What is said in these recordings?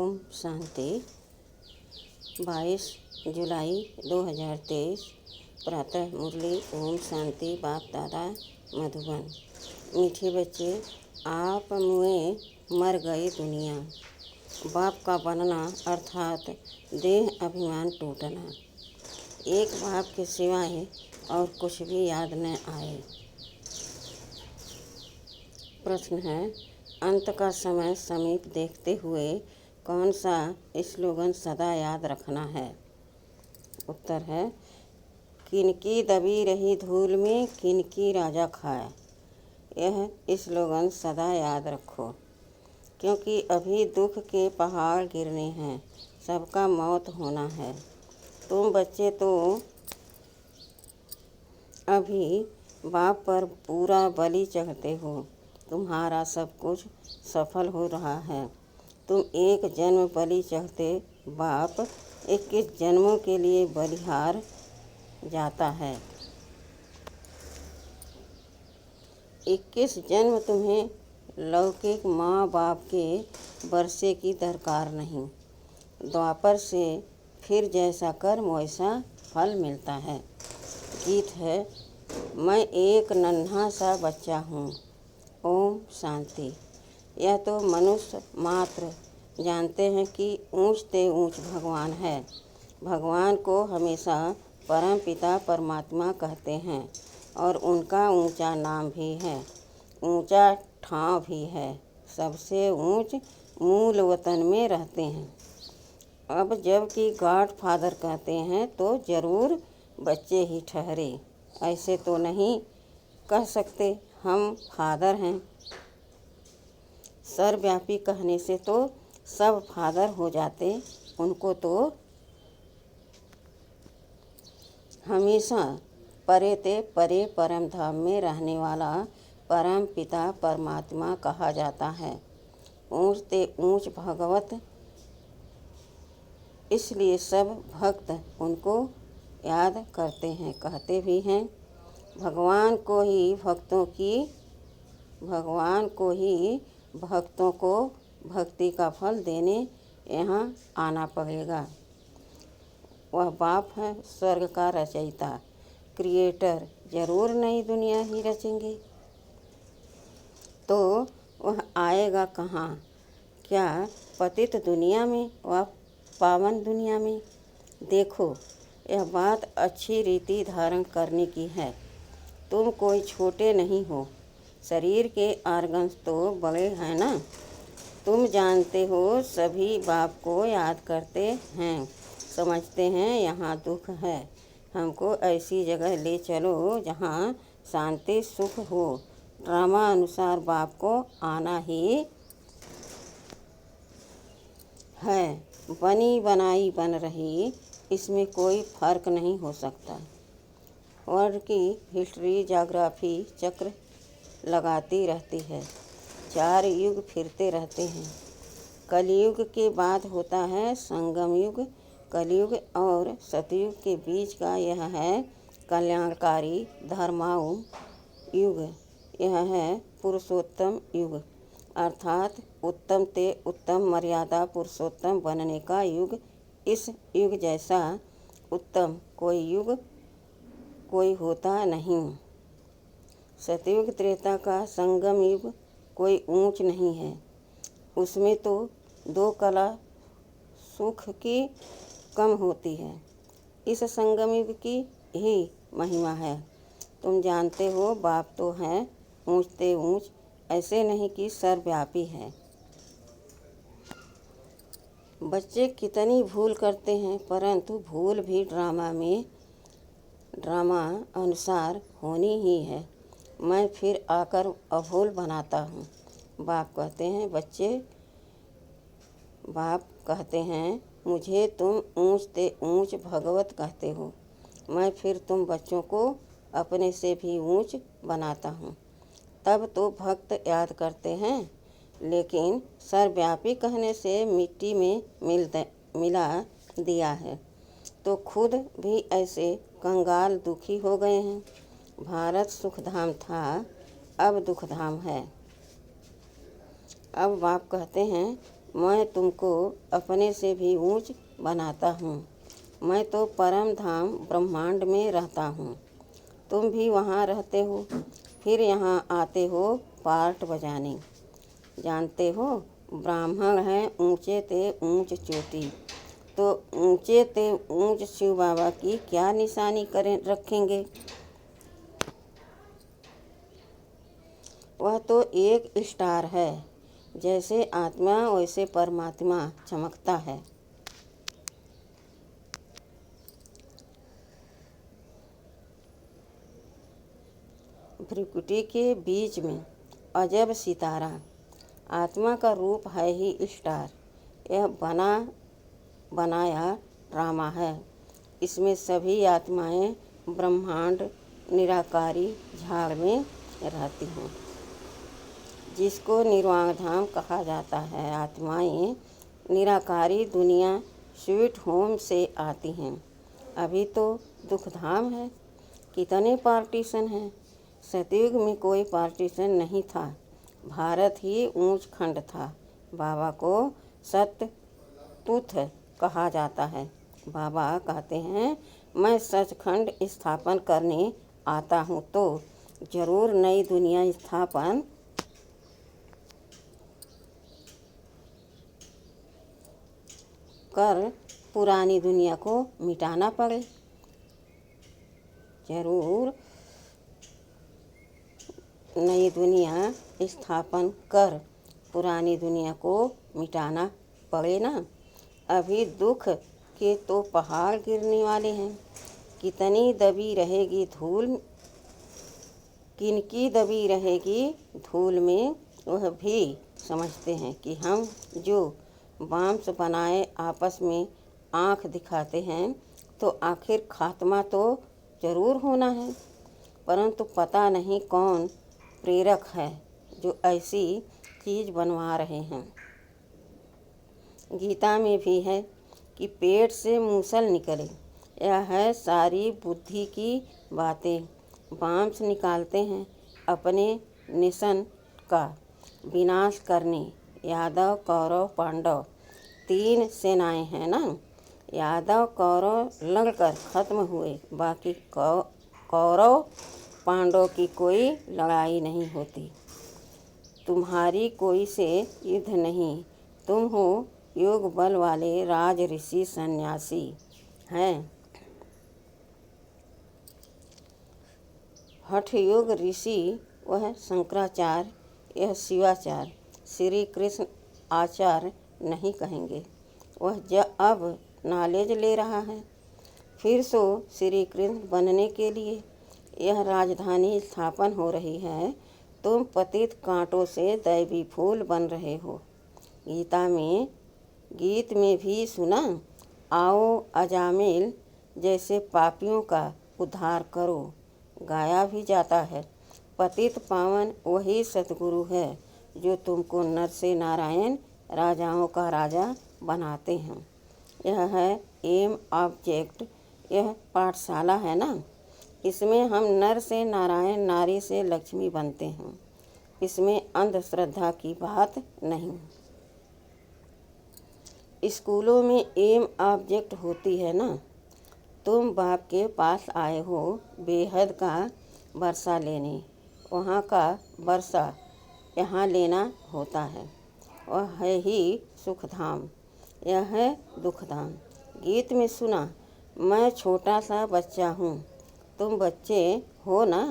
ओम शांति। 22 जुलाई 2023 प्रातः मुरली। ओम शांति। बाप दादा मधुबन। मीठे बच्चे, आप मुए मर गई दुनिया। बाप का बनना अर्थात देह अभिमान टूटना। एक बाप के सिवाय और कुछ भी याद न आए। प्रश्न है, अंत का समय समीप देखते हुए कौन सा स्लोगन सदा याद रखना है? उत्तर है, किनकी दबी रही धूल में किनकी राजा खाए। यह स्लोगन सदा याद रखो, क्योंकि अभी दुख के पहाड़ गिरने हैं, सबका मौत होना है। तुम बच्चे तो अभी बाप पर पूरा बलि चढ़ते हो। तुम्हारा सब कुछ सफल हो रहा है। तुम एक जन्म बलि चढ़ते, बाप 21 जन्मों के लिए बलिहार जाता है। 21 जन्म तुम्हें लौकिक माँ बाप के वर्षे की दरकार नहीं। द्वापर से फिर जैसा कर्म वैसा फल मिलता है। गीत है, मैं एक नन्हा सा बच्चा हूँ। ओम शांति। यह तो मनुष्य मात्र जानते हैं कि ऊंच ते ऊंच भगवान है। भगवान को हमेशा परम पिता परमात्मा कहते हैं और उनका ऊंचा नाम भी है, ऊंचा ठाव भी है। सबसे ऊंच मूल वतन में रहते हैं। अब जबकि गॉड फादर कहते हैं तो ज़रूर बच्चे ही ठहरे। ऐसे तो नहीं कह सकते हम फादर हैं। सर्वव्यापी कहने से तो सब फादर हो जाते। उनको तो हमेशा परे ते परे परम धाम में रहने वाला परम पिता परमात्मा कहा जाता है। ऊंच ते ऊंच भगवत, इसलिए सब भक्त उनको याद करते हैं, कहते भी हैं। भगवान को ही भक्तों को भक्ति का फल देने यहाँ आना पड़ेगा। वह बाप है, स्वर्ग का रचयिता, क्रिएटर। जरूर नई दुनिया ही रचेंगे तो वह आएगा कहाँ? क्या पतित दुनिया में व पावन दुनिया में? देखो, यह बात अच्छी रीति धारण करने की है। तुम कोई छोटे नहीं हो। शरीर के आर्गन्स तो बड़े हैं ना। तुम जानते हो सभी बाप को याद करते हैं, समझते हैं यहाँ दुख है, हमको ऐसी जगह ले चलो जहाँ शांति सुख हो। ड्रामा अनुसार बाप को आना ही है। बनी बनाई बन रही, इसमें कोई फर्क नहीं हो सकता। वर्ल्ड की हिस्ट्री ज्योग्राफी चक्र लगाती रहती है। 4 युग फिरते रहते हैं। कलयुग के बाद होता है संगम युग। कलयुग और सतयुग के बीच का यह है कल्याणकारी धर्माऊ युग। यह है पुरुषोत्तम युग, अर्थात उत्तम ते उत्तम मर्यादा पुरुषोत्तम बनने का युग। इस युग जैसा उत्तम कोई युग कोई होता नहीं। सतयुग त्रेता का संगम युग कोई ऊंच नहीं है। उसमें तो 2 कला सुख की कम होती है। इस संगम युग की ही महिमा है। तुम जानते हो बाप तो हैं ऊंच ते ऊंच, ऐसे नहीं कि सर्वव्यापी है। बच्चे कितनी भूल करते हैं, परंतु भूल भी ड्रामा अनुसार होनी ही है। मैं फिर आकर अभूल बनाता हूँ। बाप कहते हैं मुझे तुम ऊंच ते ऊंच भगवत कहते हो। मैं फिर तुम बच्चों को अपने से भी ऊंच बनाता हूँ। तब तो भक्त याद करते हैं, लेकिन सर्वव्यापी कहने से मिट्टी में मिला दिया है तो खुद भी ऐसे कंगाल दुखी हो गए हैं। भारत सुखधाम था, अब दुखधाम है। अब बाप कहते हैं मैं तुमको अपने से भी ऊंच बनाता हूँ। मैं तो परम धाम ब्रह्मांड में रहता हूँ, तुम भी वहाँ रहते हो, फिर यहाँ आते हो पार्ट बजाने। जानते हो, ब्राह्मण हैं ऊंचे ते ऊंच चोटी, तो ऊंचे ते ऊंच शिव बाबा की क्या निशानी करें रखेंगे। वह तो एक स्टार है, जैसे आत्मा वैसे परमात्मा चमकता है। भ्रिकुटी के बीच में अजब सितारा, आत्मा का रूप है ही स्टार। यह बनाया ड्रामा है। इसमें सभी आत्माएं ब्रह्मांड निराकारी झाड़ में रहती हैं, जिसको निर्वाण धाम कहा जाता है। आत्माएं निराकारी दुनिया स्वीट होम से आती हैं। अभी तो दुख धाम है। कितने पार्टीशन हैं। सतयुग में कोई पार्टीशन नहीं था, भारत ही ऊंच खंड था। बाबा को सत्य तुथ कहा जाता है। बाबा कहते हैं, मैं सचखंड स्थापन करने आता हूँ तो जरूर नई दुनिया स्थापन कर पुरानी दुनिया को मिटाना पड़े। जरूर नई दुनिया स्थापन कर पुरानी दुनिया को मिटाना पड़े ना। अभी दुख के तो पहाड़ गिरने वाले हैं। कितनी दबी रहेगी धूल, किनकी दबी रहेगी धूल में, वह भी समझते हैं कि हम जो बांस बनाए आपस में आँख दिखाते हैं, तो आखिर खात्मा तो जरूर होना है। परंतु पता नहीं कौन प्रेरक है जो ऐसी चीज़ बनवा रहे हैं। गीता में भी है कि पेट से मूसल निकले। यह है सारी बुद्धि की बातें। बांस निकालते हैं अपने निशन का विनाश करने। यादव कौरव पांडव 3 सेनाएं हैं ना। यादव कौरव लड़कर खत्म हुए, बाकी कौरव पांडव की कोई लड़ाई नहीं होती। तुम्हारी कोई से युद्ध नहीं। तुम हो योग बल वाले राज ऋषि सन्यासी हैं। हठ योग ऋषि वह शंकराचार्य, यह शिवाचार्य। श्री कृष्ण आचार्य नहीं कहेंगे। वह अब नॉलेज ले रहा है, फिर सो श्री कृष्ण बनने के लिए यह राजधानी स्थापन हो रही है। तुम पतित कांटों से दैवी फूल बन रहे हो। गीत में भी सुना, आओ अजामिल जैसे पापियों का उद्धार करो, गाया भी जाता है। पतित पावन वही सतगुरु है जो तुमको नर से नारायण, राजाओं का राजा बनाते हैं। यह है एम ऑब्जेक्ट। यह पाठशाला है ना, इसमें हम नर से नारायण, नारी से लक्ष्मी बनते हैं। इसमें अंधश्रद्धा की बात नहीं। स्कूलों में एम ऑब्जेक्ट होती है ना। तुम बाप के पास आए हो बेहद का वर्षा लेने, वहाँ का वर्षा यहाँ लेना होता है। वह है ही सुखधाम, यह है दुखधाम। गीत में सुना, मैं छोटा सा बच्चा हूँ, तुम बच्चे हो ना।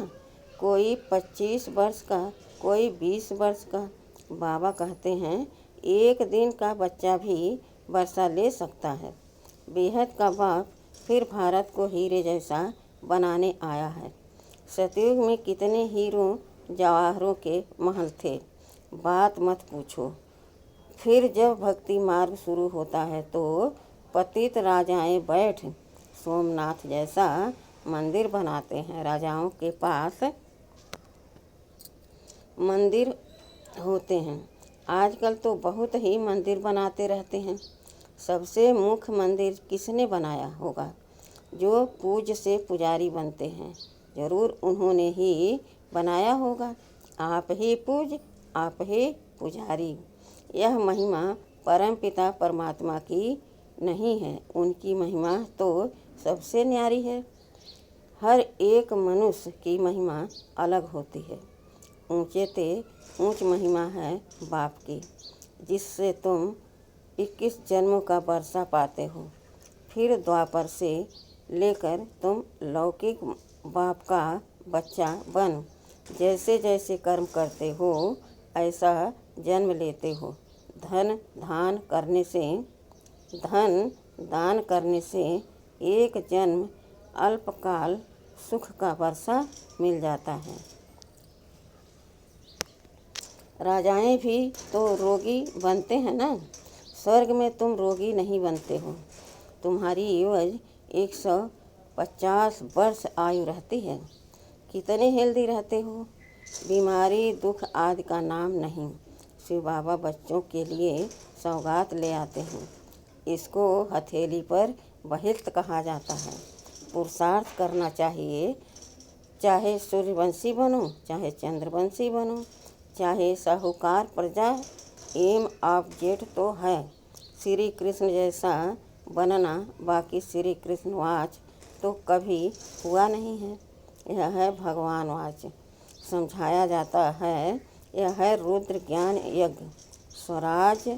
कोई 25 वर्ष का, कोई 20 वर्ष का। बाबा कहते हैं, एक दिन का बच्चा भी वर्षा ले सकता है। बेहद का बाप फिर भारत को हीरे जैसा बनाने आया है। सतयुग में कितने हीरों जवाहरों के महल थे, बात मत पूछो। फिर जब भक्ति मार्ग शुरू होता है तो पतित राजाएं बैठ सोमनाथ जैसा मंदिर बनाते हैं। राजाओं के पास मंदिर होते हैं। आजकल तो बहुत ही मंदिर बनाते रहते हैं। सबसे मुख्य मंदिर किसने बनाया होगा? जो पूज्य से पुजारी बनते हैं, जरूर उन्होंने ही बनाया होगा। आप ही पूज्य, आप ही पुजारी। यह महिमा परमपिता परमात्मा की नहीं है। उनकी महिमा तो सबसे न्यारी है। हर एक मनुष्य की महिमा अलग होती है। ऊंचे ते ऊंच महिमा है बाप की, जिससे तुम 21 जन्मों का वर्षा पाते हो। फिर द्वापर से लेकर तुम लौकिक बाप का बच्चा बन जैसे जैसे कर्म करते हो ऐसा जन्म लेते हो। धन दान करने से एक जन्म अल्पकाल सुख का वर्षा मिल जाता है। राजाएं भी तो रोगी बनते हैं ना। स्वर्ग में तुम रोगी नहीं बनते हो। तुम्हारी एवज 150 वर्ष आयु रहती है। कितने हेल्दी रहते हो। बीमारी दुख आदि का नाम नहीं। शिव बाबा बच्चों के लिए सौगात ले आते हैं। इसको हथेली पर बहिर्त कहा जाता है। पुरुषार्थ करना चाहिए। चाहे सूर्यवंशी बनो, चाहे चंद्रवंशी बनो, चाहे साहूकार प्रजा, एम ऑब्जेक्ट तो है श्री कृष्ण जैसा बनना। बाकी श्री कृष्ण वाच तो कभी हुआ नहीं है। यह है भगवान वाच। समझाया जाता है यह है रुद्र ज्ञान यज्ञ। स्वराज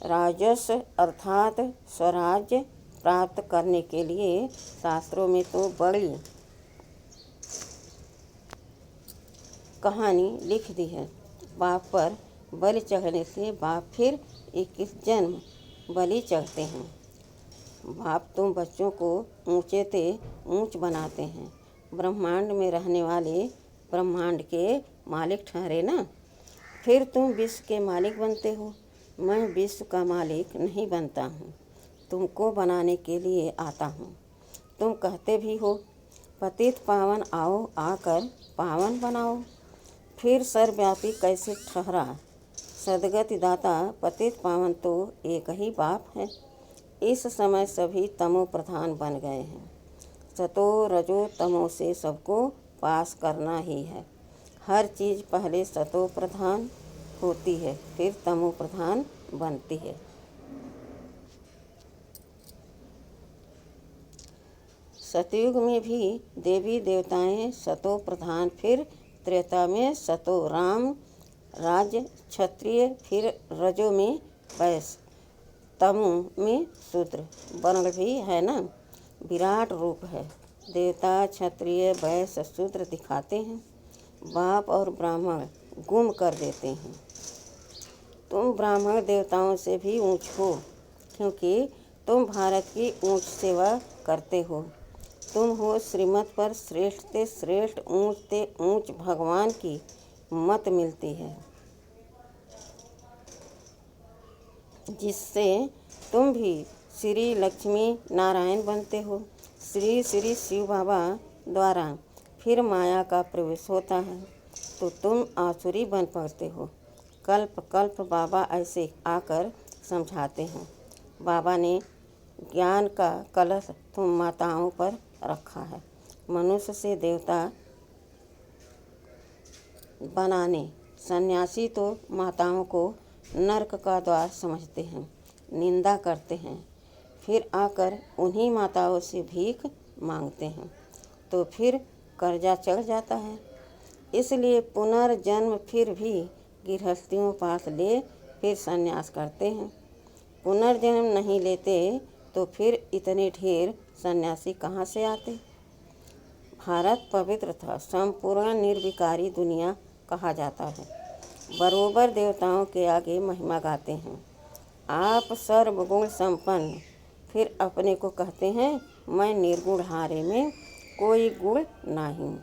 राजस अर्थात स्वराज्य प्राप्त करने के लिए शास्त्रों में तो बड़ी कहानी लिख दी है। बाप पर बलि चढ़ने से बाप फिर 21 जन्म बलि चढ़ते हैं। बाप तुम बच्चों को ऊंचे ते ऊंच बनाते हैं। ब्रह्मांड में रहने वाले ब्रह्मांड के मालिक ठहरे ना। फिर तुम विश्व के मालिक बनते हो। मैं विश्व का मालिक नहीं बनता हूँ, तुमको बनाने के लिए आता हूँ। तुम कहते भी हो पतित पावन आओ, आकर पावन बनाओ। फिर सर्वव्यापी कैसे ठहरा। सदगति दाता पतित पावन तो एक ही बाप है। इस समय सभी तमो प्रधान बन गए हैं। सतो रजो तमो से सबको पास करना ही है। हर चीज़ पहले सतो प्रधान होती है, फिर तमो प्रधान बनती है। सतयुग में भी देवी देवताएं सतो प्रधान, फिर त्रेता में सतो राम राज्य क्षत्रिय, फिर रजो में वैश्य, तमो में शूद्र वर्ण भी है ना। विराट रूप है। देवता क्षत्रिय वैश्य शूद्र दिखाते हैं। बाप और ब्राह्मण गुम कर देते हैं। तुम ब्राह्मण देवताओं से भी ऊंच हो, क्योंकि तुम भारत की ऊंच सेवा करते हो। तुम हो श्रीमत पर श्रेष्ठ ते श्रेष्ठ, ऊंच ते ऊंच भगवान की मत मिलती है, जिससे तुम भी श्री लक्ष्मी नारायण बनते हो। श्री श्री शिव बाबा द्वारा फिर माया का प्रवेश होता है तो तुम आसुरी बन पड़ते हो। कल्प कल्प बाबा ऐसे आकर समझाते हैं। बाबा ने ज्ञान का कलश तुम माताओं पर रखा है। मनुष्य से देवता बनाने सन्यासी तो माताओं को नरक का द्वार समझते हैं, निंदा करते हैं। फिर आकर उन्हीं माताओं से भीख मांगते हैं तो फिर कर्जा चढ़ जाता है। इसलिए पुनर्जन्म फिर भी गृहस्थियों पास ले फिर संन्यास करते हैं। पुनर्जन्म नहीं लेते तो फिर इतने ढेर सन्यासी कहाँ से आते। भारत पवित्र था, संपूर्ण निर्विकारी दुनिया कहा जाता है। बरोबर देवताओं के आगे महिमा गाते हैं। आप सर्वगुण संपन्न, फिर अपने को कहते हैं मैं निर्गुण, हारे में कोई गुण नहीं।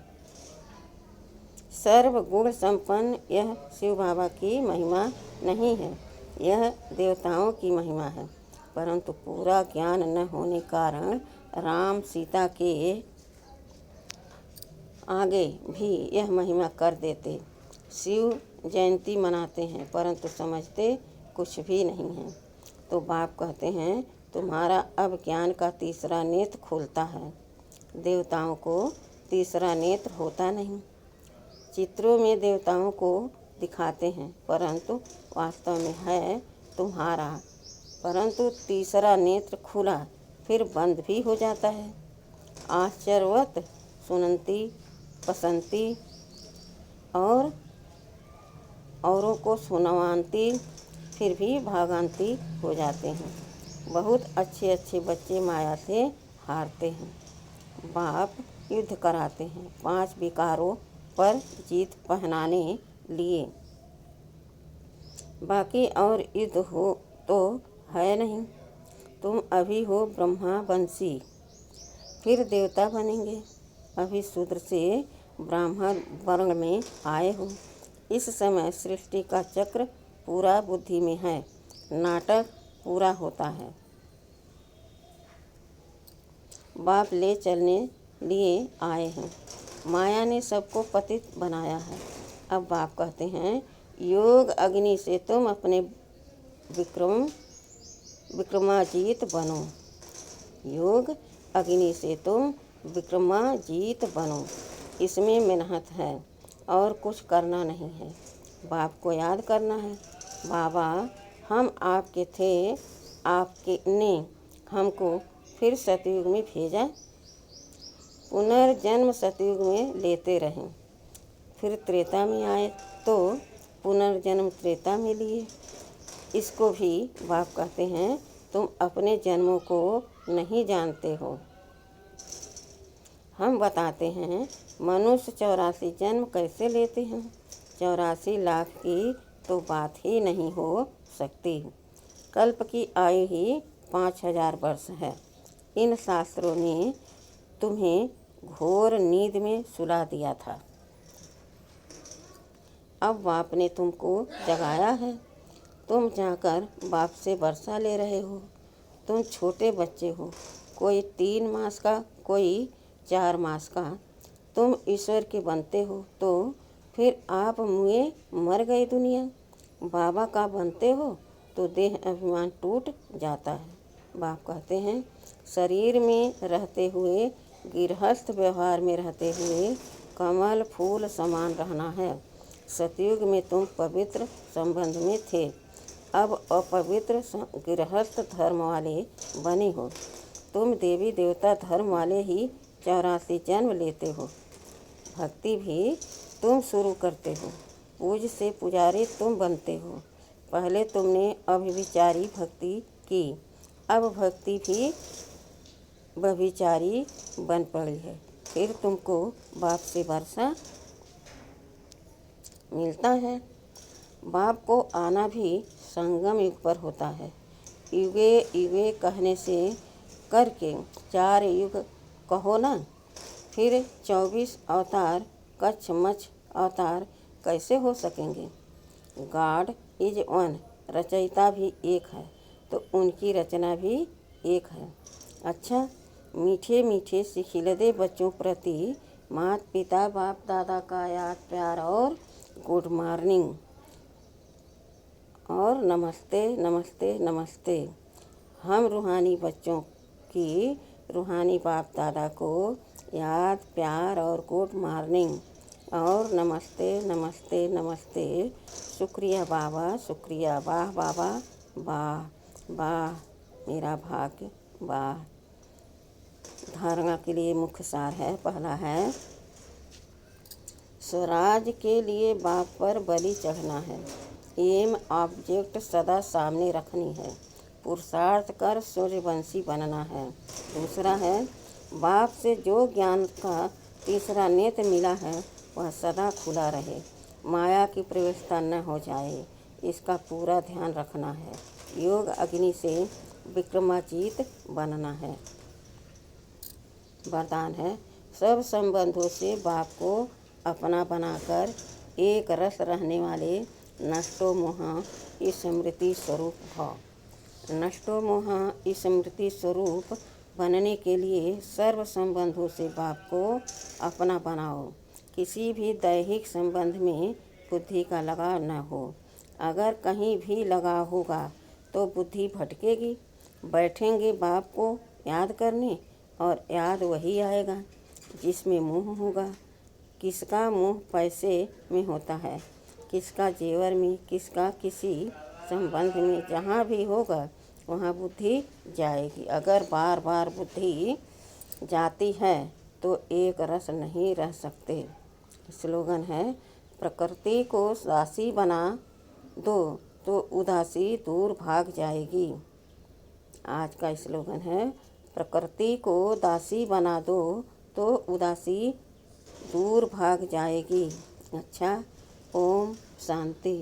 सर्वगुण संपन्न यह शिव बाबा की महिमा नहीं है, यह देवताओं की महिमा है। परंतु पूरा ज्ञान न होने कारण राम सीता के आगे भी यह महिमा कर देते। शिव जयंती मनाते हैं परंतु समझते कुछ भी नहीं हैं। तो बाप कहते हैं तुम्हारा अब ज्ञान का तीसरा नेत्र खुलता है। देवताओं को तीसरा नेत्र होता नहीं। चित्रों में देवताओं को दिखाते हैं परंतु वास्तव में है तुम्हारा, परंतु तीसरा नेत्र खुला फिर बंद भी हो जाता है। आश्चर्यवत सुनती पसंती और औरों को सुनवाती फिर भी भागांती हो जाते हैं। बहुत अच्छे अच्छे बच्चे माया से हारते हैं। बाप युद्ध कराते हैं 5 विकारों पर जीत पहनाने लिए, बाकी और युद्ध हो तो है नहीं। तुम अभी हो ब्रह्मा वंशी, फिर देवता बनेंगे। अभी शूद्र से ब्राह्मण वर्ण में आए हो। इस समय सृष्टि का चक्र पूरा बुद्धि में है, नाटक पूरा होता है। बाप ले चलने लिए आए हैं। माया ने सबको पतित बनाया है। अब बाप कहते हैं, योग अग्नि से तुम अपने विक्रमाजीत बनो। योग अग्नि से तुम विक्रमाजीत बनो। इसमें मेहनत है और कुछ करना नहीं है। बाप को याद करना है, बाबा हम आपके थे, आपके ने हमको फिर सतयुग में भेजा। पुनर्जन्म सतयुग में लेते रहें, फिर त्रेता में आए तो पुनर्जन्म त्रेता में लिए। इसको भी बाप कहते हैं, तुम अपने जन्मों को नहीं जानते हो। हम बताते हैं, मनुष्य 84 जन्म कैसे लेते हैं। 84 लाख की तो बात ही नहीं हो सकती। कल्प की आयु ही 5000 वर्ष है। इन शास्त्रों ने तुम्हें घोर नींद में सुला दिया था। अब बाप ने तुमको जगाया है। तुम जाकर बाप से वर्षा ले रहे हो। तुम छोटे बच्चे हो, कोई 3 मास का, कोई 4 मास का। तुम ईश्वर के बनते हो तो फिर आप मुए मर गए दुनिया। बाबा का बनते हो तो देह अभिमान टूट जाता है। बाप कहते हैं, शरीर में रहते हुए, गृहस्थ व्यवहार में रहते हुए कमल फूल समान रहना है। सतयुग में तुम पवित्र संबंध में थे, अब अपवित्र गृहस्थ धर्म वाले बने हो। तुम देवी देवता धर्म वाले ही 84 जन्म लेते हो। भक्ति भी तुम शुरू करते हो, पूज से पुजारी तुम बनते हो। पहले तुमने अभिविचारी भक्ति की, अब भक्ति भी व्यभिचारी बन पड़ी है। फिर तुमको बाप से वर्षा मिलता है। बाप को आना भी संगम युग पर होता है। युगे युगे कहने से करके 4 युग कहो ना, फिर 24 अवतार कच्छ मच्छ अवतार कैसे हो सकेंगे। गॉड इज वन, रचयिता भी एक है तो उनकी रचना भी एक है। अच्छा, मीठे मीठे सिखिलदे बच्चों प्रति माता पिता बाप दादा का याद प्यार और गुड मॉर्निंग और नमस्ते नमस्ते नमस्ते। हम रूहानी बच्चों की रूहानी बाप दादा को याद प्यार और गुड मॉर्निंग और नमस्ते नमस्ते नमस्ते। शुक्रिया बाबा, शुक्रिया, वाह बाबा, वाह वाह मेरा भाग्य, वाह। धारणा के लिए मुख्य सार है। पहला है, स्वराज के लिए बाप पर बलि चढ़ना है। एम ऑब्जेक्ट सदा सामने रखनी है। पुरुषार्थ कर सूर्यवंशी बनना है। दूसरा है, बाप से जो ज्ञान का तीसरा नेत्र मिला है वह सदा खुला रहे, माया की प्रवेशता न हो जाए, इसका पूरा ध्यान रखना है। योग अग्नि से विक्रमाजीत बनना है। वरदान है, सब संबंधों से बाप को अपना बनाकर एक रस रहने वाले नष्टो मोह स्मृति स्वरूप भव। नष्टो मोह स्मृति स्वरूप बनने के लिए सर्व संबंधों से बाप को अपना बनाओ। किसी भी दैहिक संबंध में बुद्धि का लगाव न हो। अगर कहीं भी लगाव होगा तो बुद्धि भटकेगी। बैठेंगे बाप को याद करने और याद वही आएगा जिसमें मोह होगा। किसका मोह पैसे में होता है, किसका जेवर में, किसका किसी संबंध में जहाँ भी होगा वहाँ बुद्धि जाएगी। अगर बार बार बुद्धि जाती है तो एक रस नहीं रह सकते। स्लोगन है, प्रकृति को दासी बना दो तो उदासी दूर भाग जाएगी। आज का स्लोगन है, प्रकृति को दासी बना दो तो उदासी दूर भाग जाएगी। अच्छा, ओम शांति।